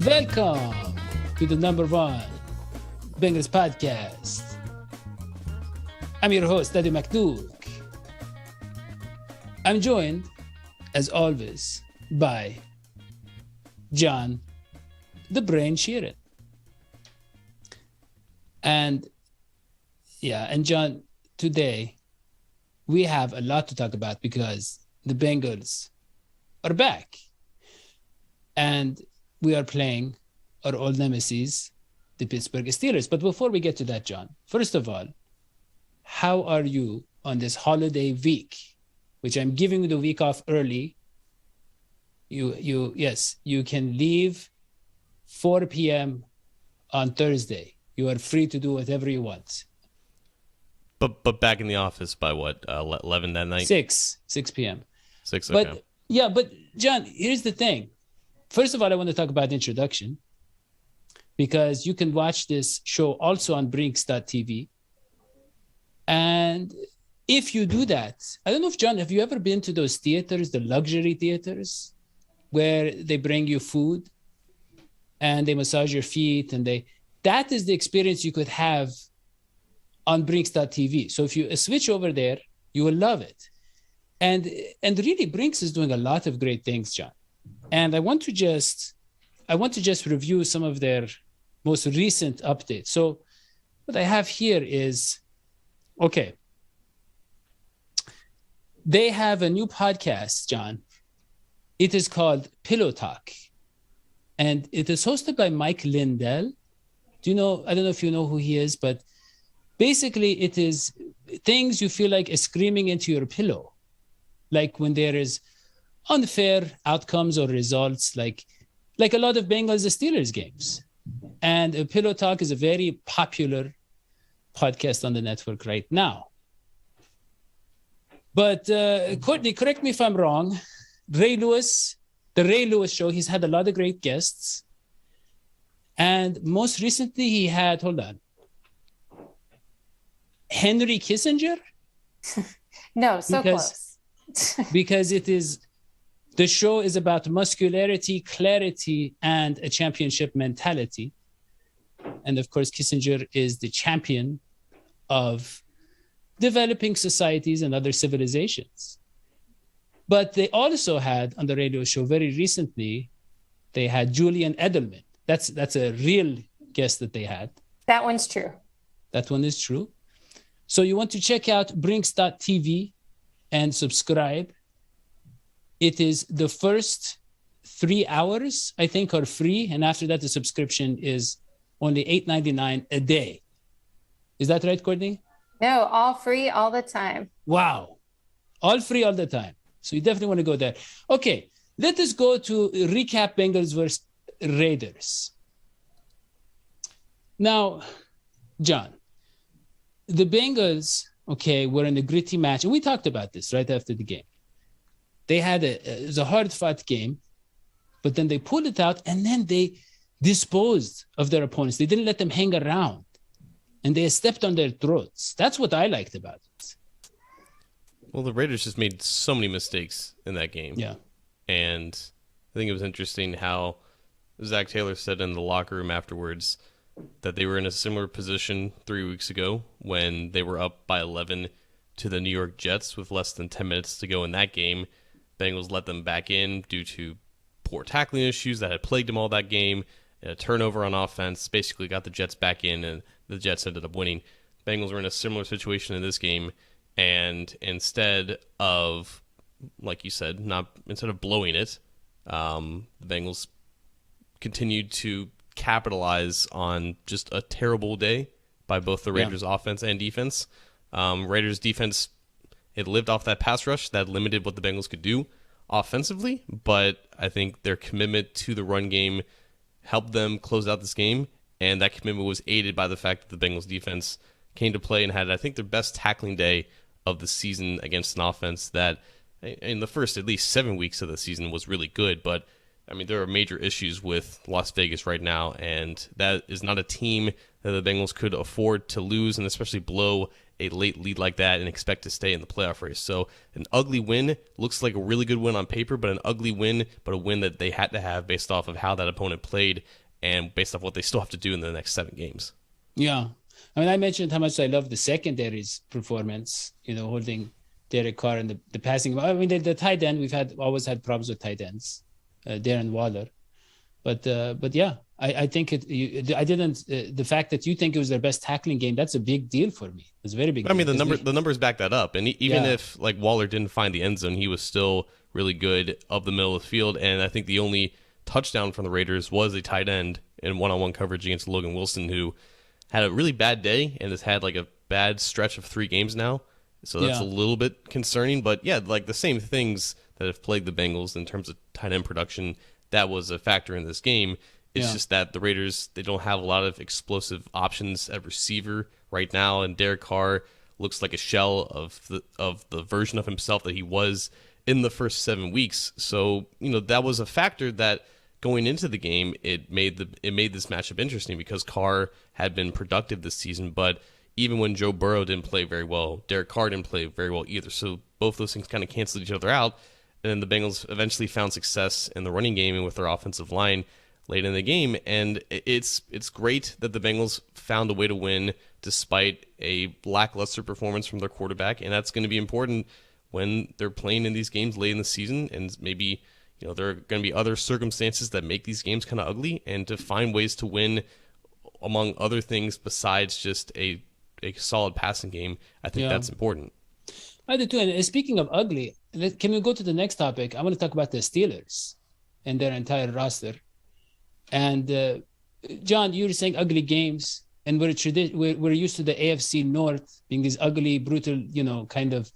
Welcome to the number one Bengals podcast. I'm your host, Dadio McDuke. I'm joined, as always, by John, the Brain Sheeran. And John, today we have a lot to talk about because the Bengals are back. And we are playing our old nemesis, the Pittsburgh Steelers. But before we get to that, John, first of all, how are you on this holiday week, which I'm giving you the week off early? You can leave 4 p.m. on Thursday. You are free to do whatever you want. But back in the office by what, 11 that night? 6 p.m. 6, okay. But John, here's the thing. First of all, I want to talk about the introduction because you can watch this show also on Brinks.tv. And if you do that, I don't know if, John, have you ever been to those theaters, the luxury theaters, where they bring you food and they massage your feet that is the experience you could have on Brinks.tv. So if you switch over there, you will love it. And really, Brinks is doing a lot of great things, John. And I want to just review some of their most recent updates. So what I have here is, okay, they have a new podcast, John. It is called Pillow Talk. And it is hosted by Mike Lindell. I don't know if you know who he is, but basically it is things you feel like is screaming into your pillow. Like when there is unfair outcomes or results, like a lot of Bengals Steelers games. And Pillow Talk is a very popular podcast on the network right now. But Courtney, correct me if I'm wrong. The Ray Lewis Show, he's had a lot of great guests. And most recently he had, Henry Kissinger? No, close. Because the show is about muscularity, clarity, and a championship mentality. And of course, Kissinger is the champion of developing societies and other civilizations. But they also had on the radio show very recently, they had Julian Edelman. That's a real guest that they had. That one's true. That one is true. So you want to check out Brinks.tv and subscribe. It is the first 3 hours, I think, are free. And after that, the subscription is only $8.99 a day. Is that right, Courtney? No, all free all the time. Wow. All free all the time. So you definitely want to go there. Okay, let us go to recap Bengals versus Raiders. Now, John, the Bengals, were in a gritty match. And we talked about this right after the game. They had it was a hard-fought game, but then they pulled it out and then they disposed of their opponents. They didn't let them hang around, and they stepped on their throats. That's what I liked about it. Well, the Raiders just made so many mistakes in that game. Yeah. And I think it was interesting how Zach Taylor said in the locker room afterwards that they were in a similar position 3 weeks ago when they were up by 11 to the New York Jets with less than 10 minutes to go in that game. Bengals let them back in due to poor tackling issues that had plagued them all that game. A turnover on offense basically got the Jets back in, and the Jets ended up winning. Bengals were in a similar situation in this game, and instead of, like you said, instead of blowing it, the Bengals continued to capitalize on just a terrible day by both the Raiders offense and defense. Raiders defense, it lived off that pass rush that limited what the Bengals could do offensively, but I think their commitment to the run game helped them close out this game, and that commitment was aided by the fact that the Bengals defense came to play and had, I think, their best tackling day of the season against an offense that in the first at least 7 weeks of the season was really good, but I mean, there are major issues with Las Vegas right now, and that is not a team that the Bengals could afford to lose and especially blow a late lead like that and expect to stay in the playoff race. So an ugly win looks like a really good win on paper, but an ugly win, but a win that they had to have based off of how that opponent played and based off what they still have to do in the next 7 games. Yeah. I mean, I mentioned how much I love the secondary's performance, holding Derek Carr and the passing. I mean, the tight end, we've always had problems with tight ends, Darren Waller. But yeah, I think the fact that you think it was their best tackling game, that's a big deal for me. It's a very big deal. I mean, the numbers back that up. And even if like Waller didn't find the end zone, he was still really good up the middle of the field. And I think the only touchdown from the Raiders was a tight end in one-on-one coverage against Logan Wilson, who had a really bad day and has had like a bad stretch of 3 games now. So that's a little bit concerning. But yeah, like the same things that have plagued the Bengals in terms of tight end production, that was a factor in this game. It's just that the Raiders, they don't have a lot of explosive options at receiver right now, and Derek Carr looks like a shell of the version of himself that he was in the first 7 weeks. So, that was a factor that going into the game, it made this matchup interesting because Carr had been productive this season, but even when Joe Burrow didn't play very well, Derek Carr didn't play very well either. So both those things kind of canceled each other out. And then the Bengals eventually found success in the running game and with their offensive line late in the game. And it's great that the Bengals found a way to win despite a lackluster performance from their quarterback. And that's going to be important when they're playing in these games late in the season. And maybe, there are going to be other circumstances that make these games kind of ugly. And to find ways to win, among other things, besides just a solid passing game, I think that's important. I do too. And speaking of ugly, can we go to the next topic? I want to talk about the Steelers and their entire roster. And John, you were saying ugly games, and we're used to the AFC North being these ugly, brutal, kind of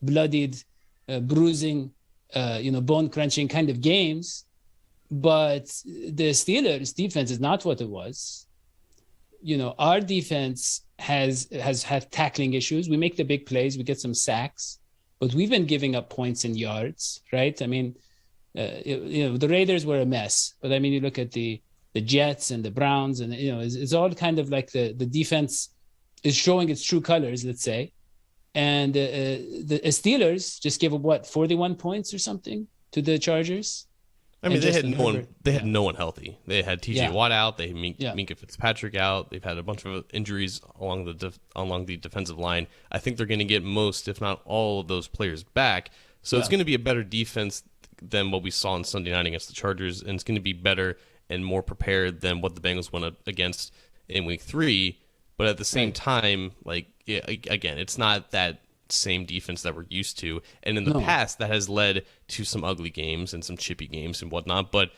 bloodied, bruising, bone crunching kind of games. But the Steelers' defense is not what it was. Our defense has had tackling issues. We make the big plays, we get some sacks, but we've been giving up points and yards, right? I mean, the Raiders were a mess, but I mean, you look at the Jets and the Browns, and it's all kind of like the defense is showing its true colors, let's say. And the Steelers just gave up 41 points or something to the Chargers. I mean, they had no one healthy. They had TJ Watt out. They had Minkah Fitzpatrick out. They've had a bunch of injuries along the defensive line. I think they're going to get most, if not all, of those players back. So it's going to be a better defense than what we saw on Sunday night against the Chargers, and it's going to be better and more prepared than what the Bengals went up against in Week 3. But at the same time, again, it's not that same defense that we're used to, and in the past that has led to some ugly games and some chippy games and whatnot. But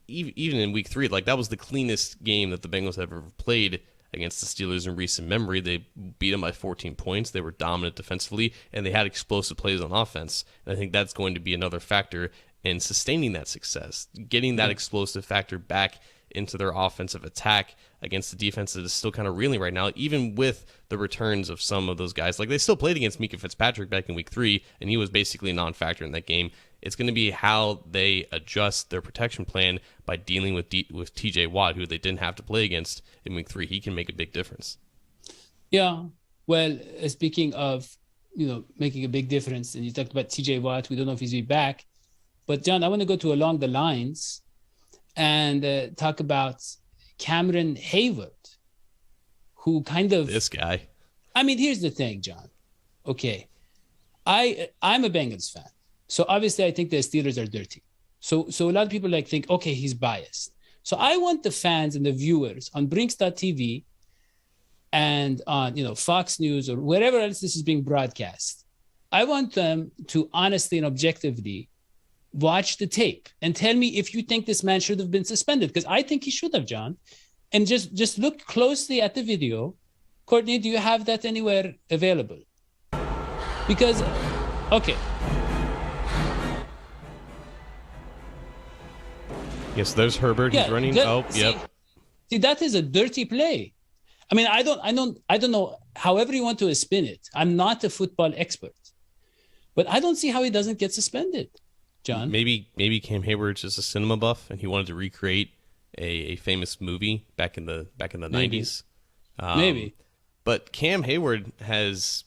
even in Week 3, that was the cleanest game that the Bengals have ever played against the Steelers in recent memory. They beat them by 14 points. They were dominant defensively, and they had explosive plays on offense. And I think that's going to be another factor in sustaining that success, getting that explosive factor back into their offensive attack against the defense that is still kind of reeling right now, even with the returns of some of those guys. They still played against Minkah Fitzpatrick back in Week 3, and he was basically a non-factor in that game. It's going to be how they adjust their protection plan by dealing with TJ Watt, who they didn't have to play against in Week 3. He can make a big difference. Yeah. Well, speaking of, making a big difference, and you talked about TJ Watt, we don't know if he's be back. But, John, I want to go to along the lines and talk about Cameron Hayward, who kind of... This guy. I mean, here's the thing, John. Okay. I'm a Bengals fan. So obviously I think the Steelers are dirty. So a lot of people think, okay, he's biased. So I want the fans and the viewers on Brinks.tv and on, Fox News or wherever else this is being broadcast. I want them to honestly and objectively watch the tape and tell me if you think this man should have been suspended, because I think he should have, John. And just look closely at the video. Courtney, do you have that anywhere available? Because, okay. Yes, there's Herbert. He's running. See, that is a dirty play. I mean, I don't know. However you want to spin it. I'm not a football expert, but I don't see how he doesn't get suspended. John? Maybe Cam Hayward's just a cinema buff and he wanted to recreate a famous movie back in the 90s. Maybe. But Cam Hayward has,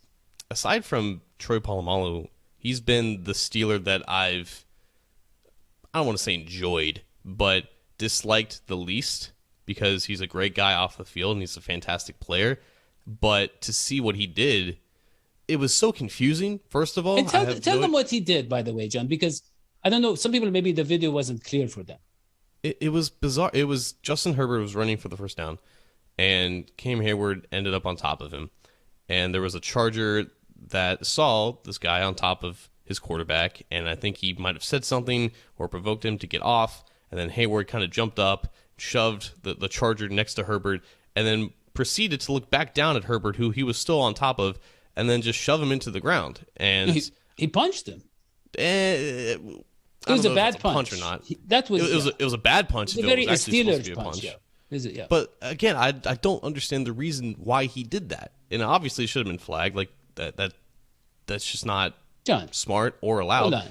aside from Troy Polamalu, he's been the Steeler that I don't want to say enjoyed, but disliked the least, because he's a great guy off the field and he's a fantastic player. But to see what he did, it was so confusing, first of all. And tell them what he did, by the way, John, because I don't know, some people, maybe the video wasn't clear for them. It was bizarre. It was Justin Herbert was running for the first down, and Cam Hayward ended up on top of him. And there was a Charger that saw this guy on top of his quarterback, and I think he might have said something or provoked him to get off, and then Hayward kind of jumped up, shoved the Charger next to Herbert, and then proceeded to look back down at Herbert, who he was still on top of, and then just shove him into the ground. And he punched him. It was a bad punch. Or not. That was it was a bad punch. It was a very Steelers punch. Yeah. Is it? Yeah. But again, I don't understand the reason why he did that. And obviously, it should have been flagged. Like that's just not John, smart or allowed. Hold on.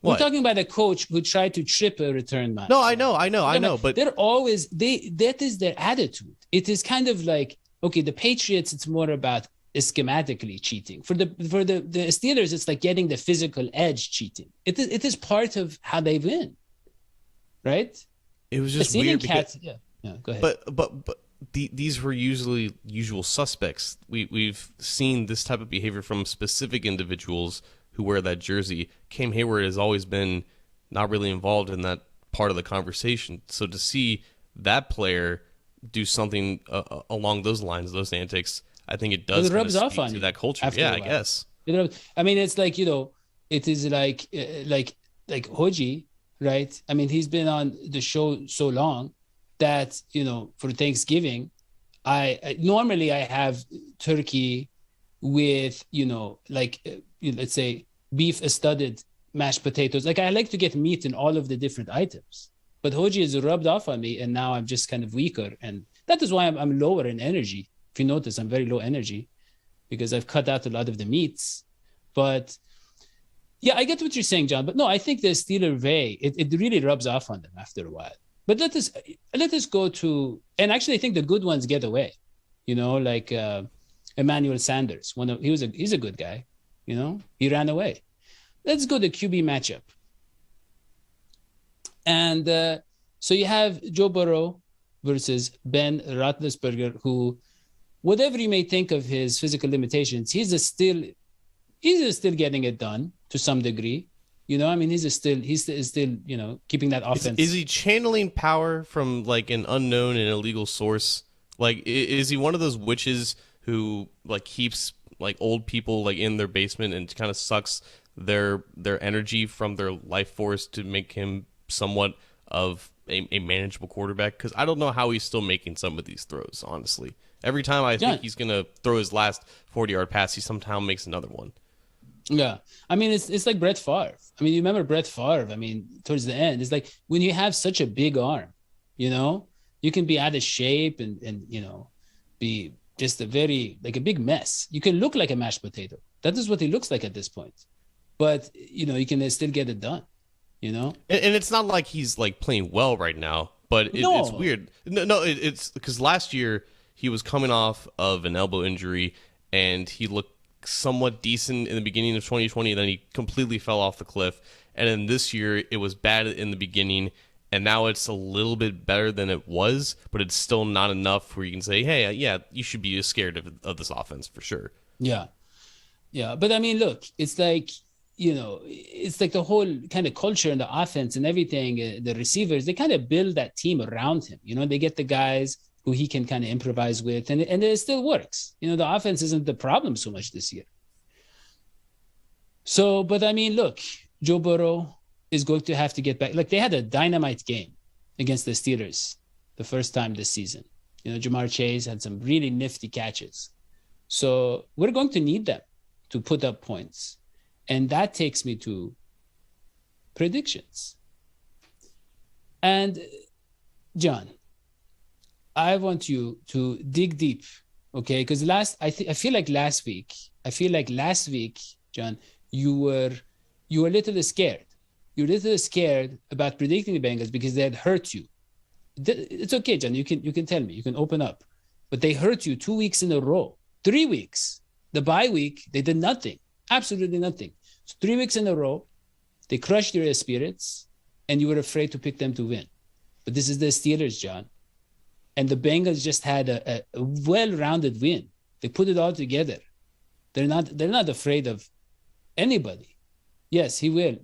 We're talking about a coach who tried to trip a return man. No, I know. But they're always that is their attitude. It is kind of like, okay, the Patriots, it's more about schematically cheating. For the Steelers, it's like getting the physical edge cheating. It is part of how they win, right? It was just weird. Yeah, go ahead. But these were usually usual suspects. We've seen this type of behavior from specific individuals who wear that jersey. Cam Hayward has always been not really involved in that part of the conversation. So to see that player do something along those lines, those antics, I think it does rubs off on to that culture. Yeah, I guess. I mean, it's like, it is like Hoji, right? I mean, he's been on the show so long that, for Thanksgiving, I normally have turkey with, let's say beef studded mashed potatoes. Like, I like to get meat in all of the different items, but Hoji has rubbed off on me, and now I'm just kind of weaker. And that is why I'm lower in energy. If you notice, I'm very low energy because I've cut out a lot of the meats. But yeah, I get what you're saying, John. But no, I think the Steeler way, it really rubs off on them after a while. But let us go to, and actually I think the good ones get away, like Emmanuel Sanders. He's a good guy, he ran away. Let's go to QB matchup. And so you have Joe Burrow versus Ben Roethlisberger, who, whatever you may think of his physical limitations, he's still getting it done to some degree. I mean, he's still keeping that offense. Is he channeling power from like an unknown and illegal source? Like, is he one of those witches who like keeps like old people like in their basement and kind of sucks their energy from their life force to make him somewhat of a manageable quarterback? Because I don't know how he's still making some of these throws, honestly. Every time I think he's going to throw his last 40-yard pass, he somehow makes another one. Yeah. I mean, it's like Brett Favre. I mean, you remember Brett Favre? I mean, towards the end, it's like when you have such a big arm, you can be out of shape and be just a big mess. You can look like a mashed potato. That is what he looks like at this point. But, you can still get it done, And it's not like he's like playing well right now, but it's weird. No, it's because last year he was coming off of an elbow injury and he looked somewhat decent in the beginning of 2020, and then he completely fell off the cliff. And then this year it was bad in the beginning, and now it's a little bit better than it was, but it's still not enough where you can say, hey, yeah, you should be scared of this offense for sure. Yeah. But I mean, look, it's like, it's like the whole kind of culture and the offense and everything, the receivers, they kind of build that team around him. They get the guys who he can kind of improvise with, and it still works. The offense isn't the problem so much this year. So, but I mean, look, Joe Burrow is going to have to get back. Like, they had a dynamite game against the Steelers the first time this season. Jamar Chase had some really nifty catches. So we're going to need them to put up points. And that takes me to predictions. And John, I want you to dig deep, okay? Because I feel like last week, John, you were a little scared. You were a little scared about predicting the Bengals because they had hurt you. It's okay, John. You can tell me. You can open up. but they hurt you 2 weeks in a row, 3 weeks. The bye week, they did nothing, absolutely nothing. So 3 weeks in a row, they crushed your spirits, and you were afraid to pick them to win. But this is the Steelers, John. And the Bengals just had a well-rounded win. They put it all together. They're not afraid of anybody. Yes, he will.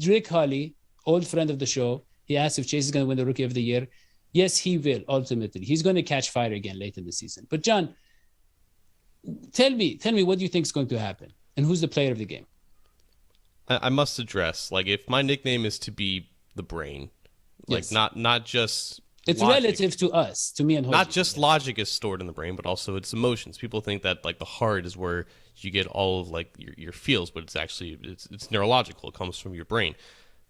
Rick Hawley, old friend of the show, he asked if Chase is going to win the Rookie of the Year. Yes, he will, ultimately. He's going to catch fire again late in the season. But, John, tell me what do you think is going to happen? And who's the player of the game? I must address, like, if my nickname is to be the brain, like, yes. not just it's logic. Relative to us, to me and Hoji. Not just logic is stored in the brain, but also its emotions. People think that, like, the heart is where you get all of, like, your feels, but it's actually it's neurological. It comes from your brain.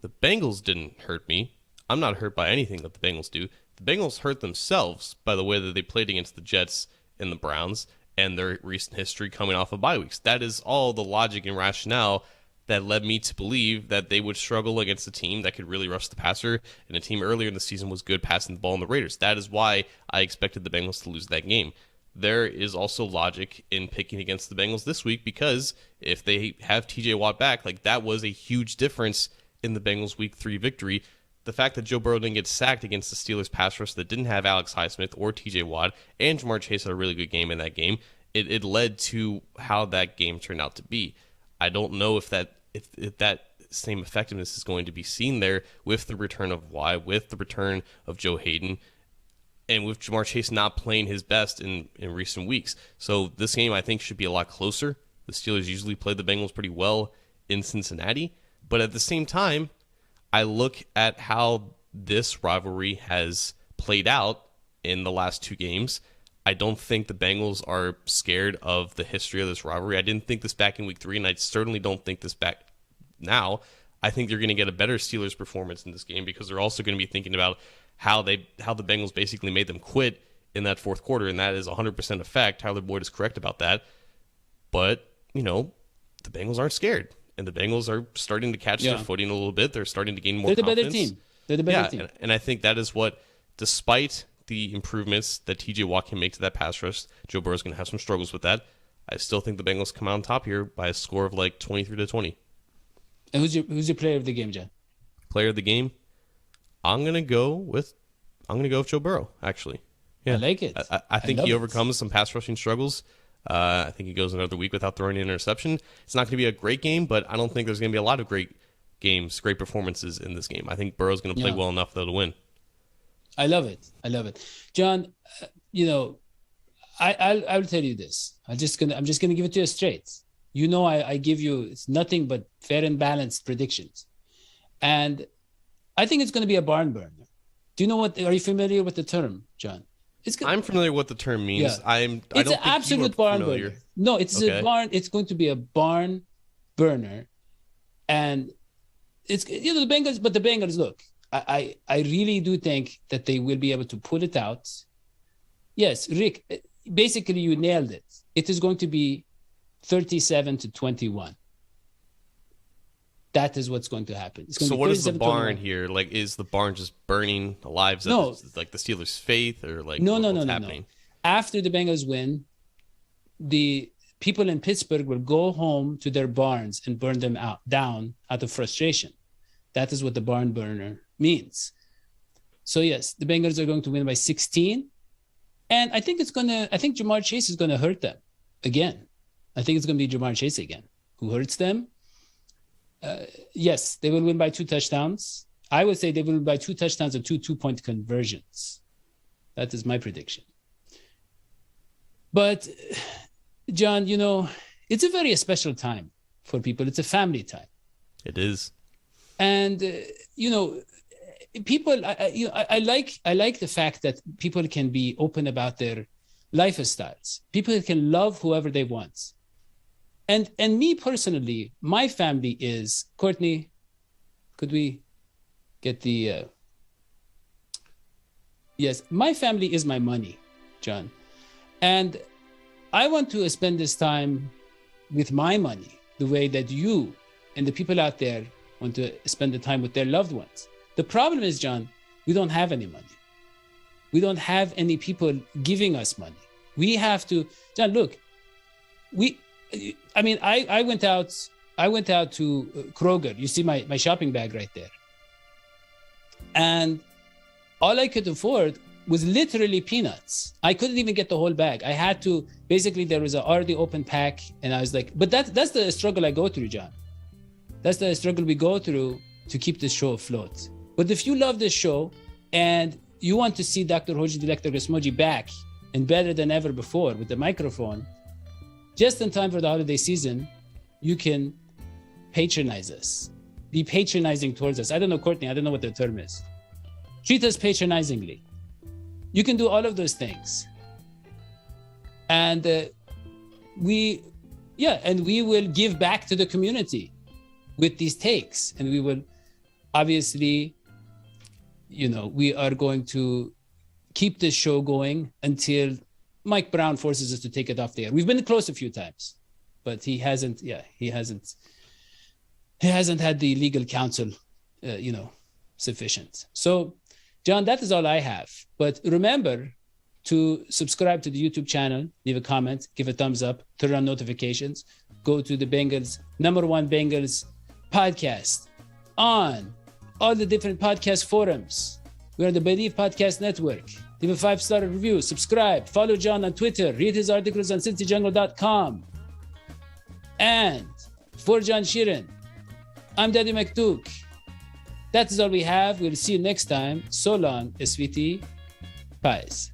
The Bengals didn't hurt me. I'm not hurt by anything that the Bengals do. The Bengals hurt themselves by the way that they played against the Jets and the Browns and their recent history coming off of bye weeks. That is all the logic and rationale that led me to believe that they would struggle against a team that could really rush the passer, and a team earlier in the season was good passing the ball on the Raiders. That is why I expected the Bengals to lose that game. There is also logic in picking against the Bengals this week, because if they have TJ Watt back, like, that was a huge difference in the Bengals Week 3 victory. The fact that Joe Burrow didn't get sacked against the Steelers pass rush that didn't have Alex Highsmith or TJ Watt, and Jamar Chase had a really good game in that game, it led to how that game turned out to be. I don't know if that same effectiveness is going to be seen there with the return of Watt, with the return of Joe Hayden, and with Jamar Chase not playing his best in recent weeks. So this game, I think, should be a lot closer. The Steelers usually play the Bengals pretty well in Cincinnati. But at the same time, I look at how this rivalry has played out in the last 2 games. I don't think the Bengals are scared of the history of this rivalry. I didn't think this back in Week 3, and I certainly don't think this back now. I think they're going to get a better Steelers performance in this game, because they're also going to be thinking about how the Bengals basically made them quit in that fourth quarter, and that is 100% a fact. Tyler Boyd is correct about that. But, the Bengals aren't scared, and the Bengals are starting to catch their footing a little bit. They're starting to gain more confidence. They're the better team. And I think that is what, despite the improvements that TJ Watt can make to that pass rush, Joe Burrow's going to have some struggles with that. I still think the Bengals come out on top here by a score of like 23-20. And who's your player of the game, John? Player of the game? I'm gonna go with Joe Burrow, actually. Yeah. I like it. I think he overcomes some pass rushing struggles. I think he goes another week without throwing an interception. It's not going to be a great game, but I don't think there's going to be a lot of great performances in this game. I think Burrow's going to play well enough, though, to win. I love it. John, I'll tell you this. I'm just gonna give it to you straight. I give you, it's nothing but fair and balanced predictions. And I think it's going to be a barn burner. Do you know are you familiar with the term, John? I'm familiar with what the term means. Yeah. It's an absolute barn burner. No, it's a barn. It's going to be a barn burner. And it's, the Bengals, but the Bengals, look, I really do think that they will be able to pull it out. Yes, Rick, basically you nailed it. It is going to be 37-21. That is what's going to happen. So what is the barn here? Like, is the barn just burning alive? No. Like the Steelers' faith, or like no, what's happening? No. After the Bengals win, the people in Pittsburgh will go home to their barns and burn them down out of frustration. That is what the barn burner means. So yes, the Bengals are going to win by 16. And I think Jamar Chase is going to hurt them again. I think it's going to be Jamar Chase again who hurts them. Yes, they will win by 2 touchdowns. I would say they will win by 2 touchdowns and 2 2-point conversions. That is my prediction. But, John, it's a very special time for people. It's a family time. It is. And, people, I like the fact that people can be open about their lifestyles. People can love whoever they want. And me personally, my family is, Courtney, could we get the, yes, my family is my money, John. And I want to spend this time with my money the way that you and the people out there want to spend the time with their loved ones. The problem is, John, we don't have any money. We don't have any people giving us money. We have to, John, look, I went out to Kroger. You see my shopping bag right there. And all I could afford was literally peanuts. I couldn't even get the whole bag. I had to, basically there was an already open pack, and I was like, but that's the struggle I go through, John. That's the struggle we go through to keep this show afloat. But if you love this show and you want to see Dr. Hoji Director Gasmoji back and better than ever before with the microphone, just in time for the holiday season, you can patronize us. Be patronizing towards us. I don't know, Courtney, I don't know what the term is. Treat us patronizingly. You can do all of those things. And we will give back to the community with these takes. And we will obviously, we are going to keep this show going until Mike Brown forces us to take it off the air. We've been close a few times, but he hasn't had the legal counsel, sufficient. So, John, that is all I have. But remember to subscribe to the YouTube channel, leave a comment, give a thumbs up, turn on notifications, go to the Bengals, #1 Bengals podcast on all the different podcast forums. We're on the Believe Podcast Network. Leave a 5-star review, subscribe, follow John on Twitter, read his articles on cincyjungle.com. And for John Sheeran, I'm Dadio Maktouk. That is all we have. We'll see you next time. So long, SVT. Paz.